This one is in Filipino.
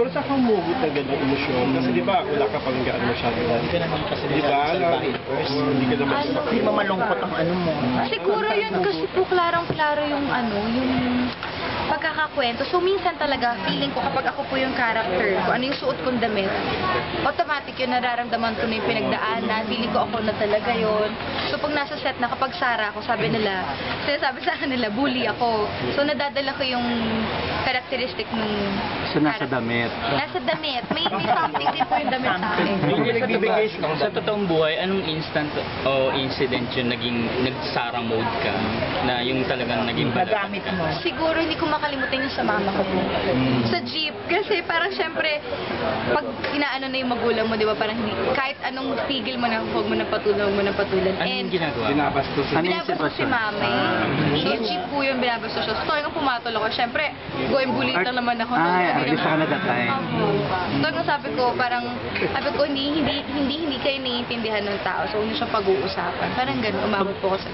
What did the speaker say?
Pero sa humugot na gano'ng emosyon, kasi di ba, wala ka pang gaano masyado. Hindi ka naman kasi Di ba? Hindi ka naman Hindi mamalungkot ang ano mo. Siguro yun kasi po klarong-klaro yung yung pagkakakwento. So minsan talaga, feeling ko kapag ako po yung character ko, ano yung suot kong damit, automatic yun, nararamdaman ko na yung pinagdaanan, feeling ko ako na talaga yun. So pag nasa set na, kapag Sarah ako, sinasabi sa kanila, bully ako. So nadadala ko yung characteristic nung So nasa damit. Nasa damit. May something din po yung damit sa akin. Sa totoong buhay, anong instant o incident yung nag-Sarah mode ka? Na yung talagang naging balagan Nagamit ka? mo. Siguro hindi ko makalimutan yung sa mama ko po. Sa jeep. Kasi parang syempre, pag inaano na yung magulang mo, di ba, parang hindi, kahit anong tigil mo na, huwag mo na patulan, huwag mo na patulan. Anong ginagawa? Binabastos. Ano yung Binabastos si sitwasyon? mama eh. So, jeep po yun, binabastos siya. So, talagang pumatol ako. Syempre, going bully lang naman ako. Ay, Hindi artist ka na that time. Opo. So, talagang sabi ko, hindi kayo naiintindihan ng tao. So, hindi siya pag-uusapan. Parang gano'n, umabot po ako sa